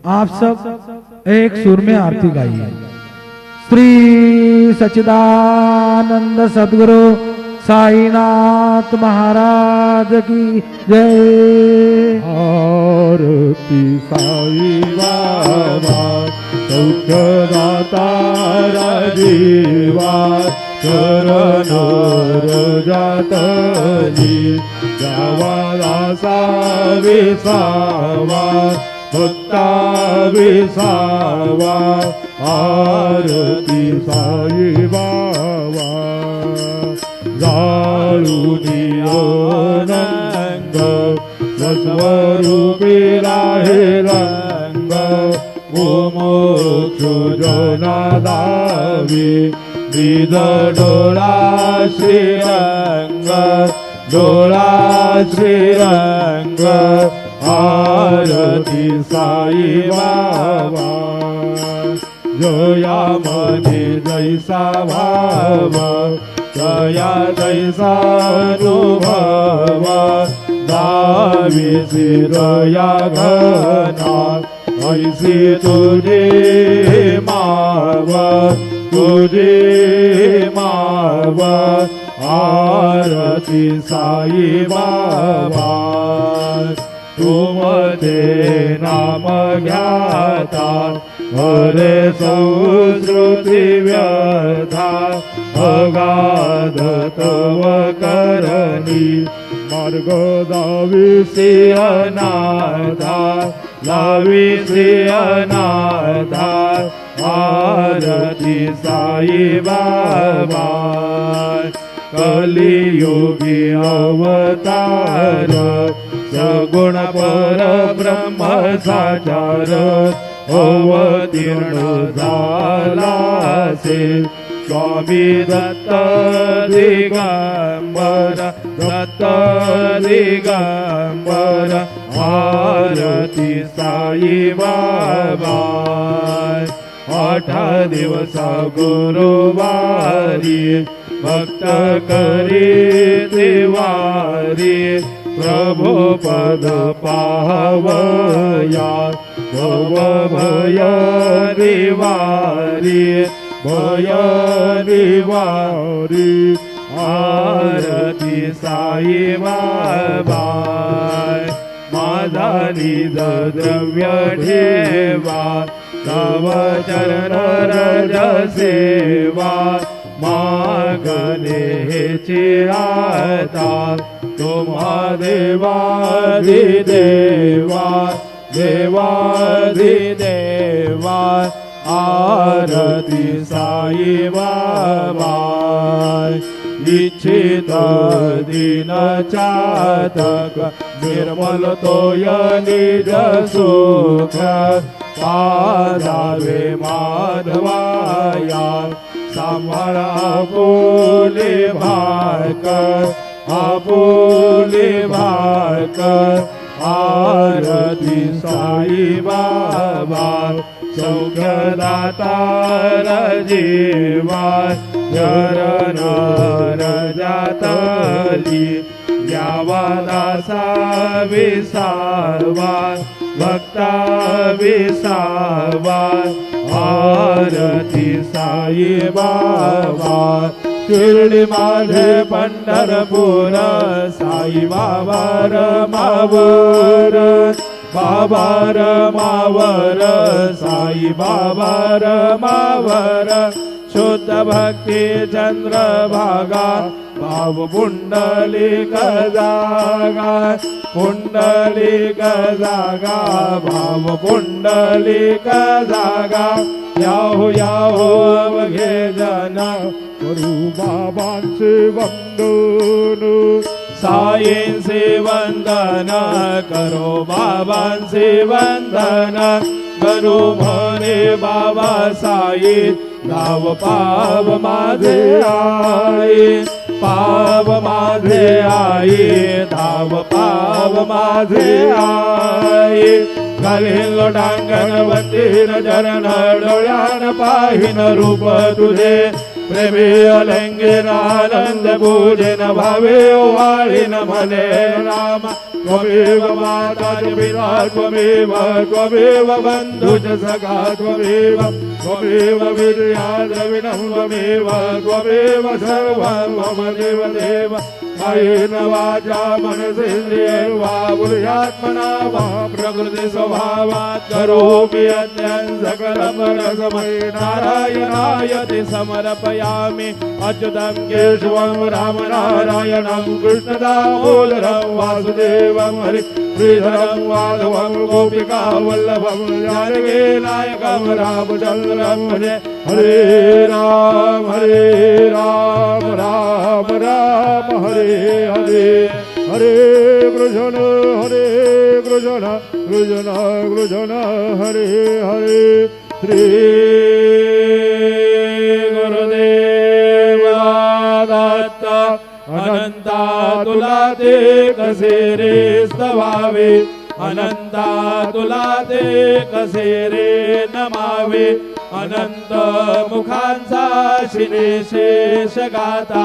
आप सब एक सुर में आरती गाइए। श्री सच्चिदानंद सद्गुरु साईनाथ महाराज की जय। आरती साई बाबा सौख्यदाता राजीवा चरण रजातली गावाला विसावा भक्ता विसावा। आरती साई बाबा जाळूनी अनंग स्वरूपी राहे रंग मोक्ष जना दावी विध डोळा श्रीरंग डोळा श्रीरंग। आरती साई बाबा जया मने जैसा भाव जया जैसा अनुभव दावी शिरया घना ऐसी तुझे माव तुझे माव। आरती साई बाबा तुमचे नाम घ्याता हरे संस्कृती व्यथा अगाध तव करणी मार्ग दाविसी अनाथा लाविसी अनाथा। आरती साई बाबा कलियुगी अवतार सगुण पर ब्रह्म साचार अवतीर्ण झालासे स्वामी दत्त दिगंबर दत्त दिगंबर। आरती साई बाबा 8 दिवस गुरुवारी भक्त करी दिवारी प्रभु पद पावया भव भय निवारी भय निवारी। आरती साई बाबा माझा निज द्रव्य ठेवा तव चरण रज सेवा मागणे हेची आता तुम्हा देवाधिदेवा देवाधिदेवा। आरती साई बाबा इच्छित दीन चातक निर्मल तोय निज सुख पादावे माधवाया सांभाळ आपुले भाकर आपुले भाकर। आरती साई बाबा सौख्यदाता राजीवा चरण रजातली यावा दासा विसावा भक्ता विसावा। आरती साई बाबा शिर्डी माझे पंढरपूर साई बाबा रमावर बाबा रमावर साई बाबा रमावर शुद्ध भक्ती चंद्रभागा भाव पुंडलिक जागा पुंडलिक जागा भाव पुंडलिक जागा। याहो याहो अवघे जना करू बाबांचे वंदन साईंचे वंदन करो बाबांचे वंदन करू म्हणे बाबा साई गाव पाव माझे आई पाव माझे आई धाव पाव माझे आई। घालीन लोटांगण वतीन चरण डोळ्यान पाहिन रूप तुझे प्रेमी अलंगिन आनंद पूजन भावे वाळीन मने राम त्वमेव माता च पिता त्वमेव बन्धु च सखा त्वमेव विद्या द्रविणं त्वमेव सर्वं मम देव कायेन वाचा मनसेन्द्रियैर्वा बुद्ध्यात्मना वा प्रकृति स्वभावात् करोमि यज्ञं सकलं परस्मै नारायणाय समर्पयामि अच्युतं केशवं रामनारायणं कृष्णदामोदरं वासुदेवं हरि श्रीधरं माधवं गोपिका वल्लभं जानकी नायकं रामचन्द्रं भजे हरे राम राम राम हरे हरे कृष्ण कृष्ण हरे हरे श्री गुरुदेव दत्त अनंता तुला ते कसे रे स्तवावे अनंता तुला ते कसे रे नमावे अनंत मुखांचा शिने शेष गाता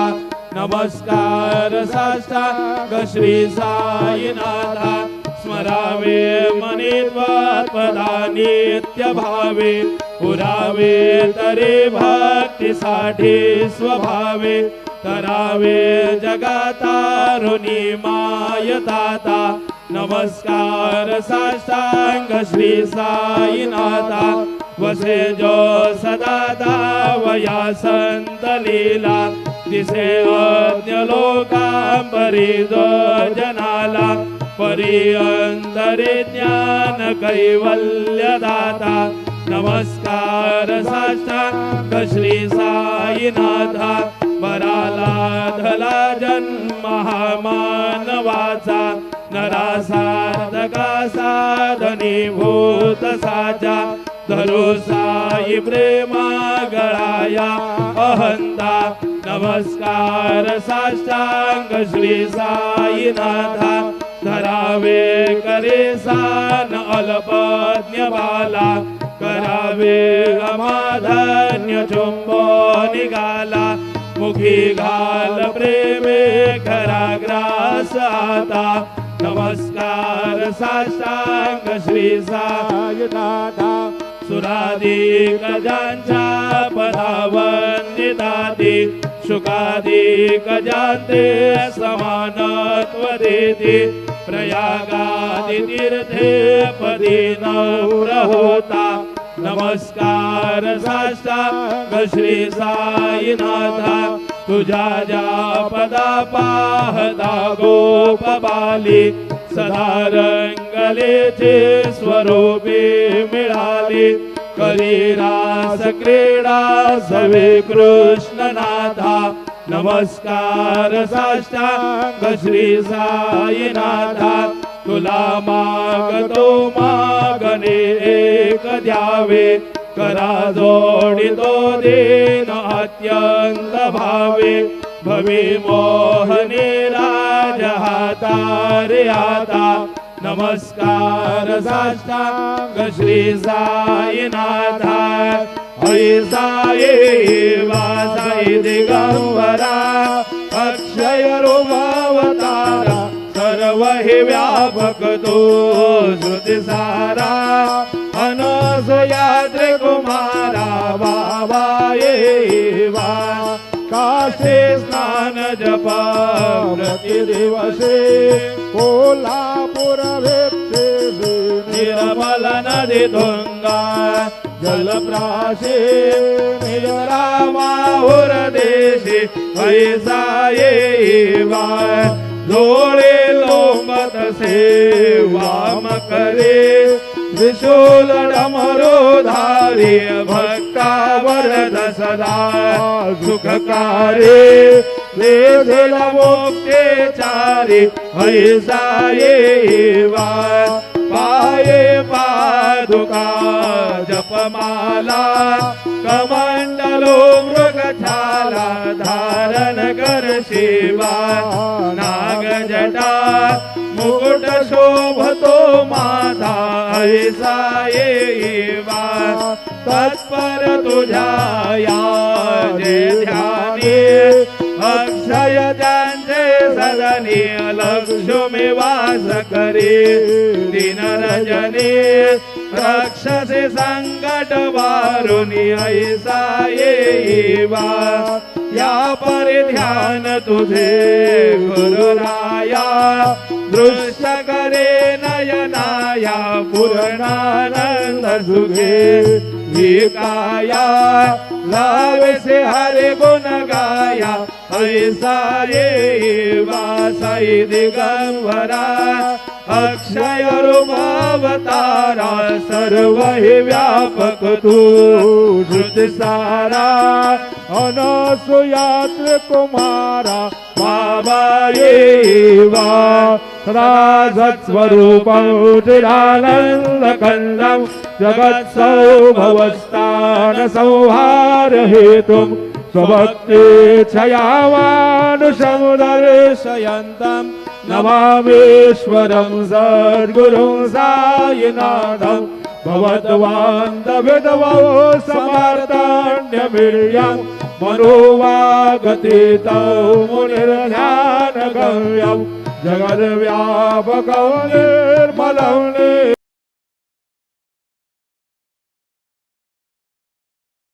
नमस्कार साष्टांग श्री साईनाथा स्मरावे मनित्वत्पदा नित्य भावे पुरावे तरे भक्तीसाठी स्वभावे करावे जगातारुणी मायताता नमस्कार साष्टांग श्री साईनाथा वसे जो सदा वया संत लीला दिसे अन्य लोकांबरी जो जनाला परी अंतरे ज्ञान कैवल्य दाता नमस्कार साष्टांग श्री साईनाथा बराला धला जन्म मानवाचा नरासाधका साधनीभूत साचा धरो साई प्रेमा गळाया अहंता नमस्कार साष्टांग श्री साईनाथा धरावे करे सान अल्पज्ञ बाला करावे अमाधन्य चुंबो निघाला मुखी घाल प्रेमे घराग्रास आता नमस्कार साष्टांग श्री साईनाथा सुराधिक ज्यांच्या पदावंदिताती शुकाधिक ज्यांचे समानत्व देते प्रयागादि तीर्थे पदी नम्र होता नमस्कार साष्टांग श्री साईनाथा तुझ्या ज्या पदा पाहता गोप बाली सदा रंगलेचे स्वरूपे मिळाले करी रास क्रीडा सवे कृष्णनाथा नमस्कार साष्टांग श्री साईनाथा तुला मागतो मागणे एक द्यावे करा जोडितो देन अत्यंत भावे भवी मोहने राज हातारे आता नमस्कार साष्टांग श्री साईनाथा ऐसाये वासाई दिगंबरा अक्षय रूपावतारा सर्व हे व्यापक तो श्रुती सारा अनसयाद्री कुमारा बाबा ये वा काशे स्नान जपा प्रतिदिवसे कोल्हापुर भेटे निर्मल नदी तुंगा जलप्राशे निरामाहुर देशे ऐसा ये वा जोड़े लोमत से वाम करे त्रिशूल डमरो धारी भक्ता वरद सदा सुखकारे वेदल मोक्षे चारी ऐसा ये वा पाये पादुका जपमाला कमंडलो मृगछाला धारण कर शिवा नाग जटा मुकुट शोभतो माता ऐसा ये वा तत्पर तुझ्या या जे ध्यानी अक्षय त्यांचे सदनी लक्ष्मी वास करे दिन रजनी राक्षसे संकट वारुनी ऐसा येवा या परिध्यान तुझे गुरुराया दृश्य करे नयनाया पूर्णानंद सुखे विकाया लावेसे हरे गुण गाया ऐसा येवा साई दिगंबरा अक्षय रूपावतारा सर्व हे व्यापक तू धृत सारा अनसुयात्र कुमारा बाबा येवा राजत स्वरूपं चिदानंद कंदं जगत सौभवस्थान संहार हेतुं स्वभक्ति छयावानुषं दर्शयन्तं नमामीश्वरं सद्गुरुं साईनाथं भवद्वान्दविदवो समर्थान्यवीर्यं मनोवागतीतौ मुनिर्ध्यानगम्यं जगद्व्यापकं निर्मलं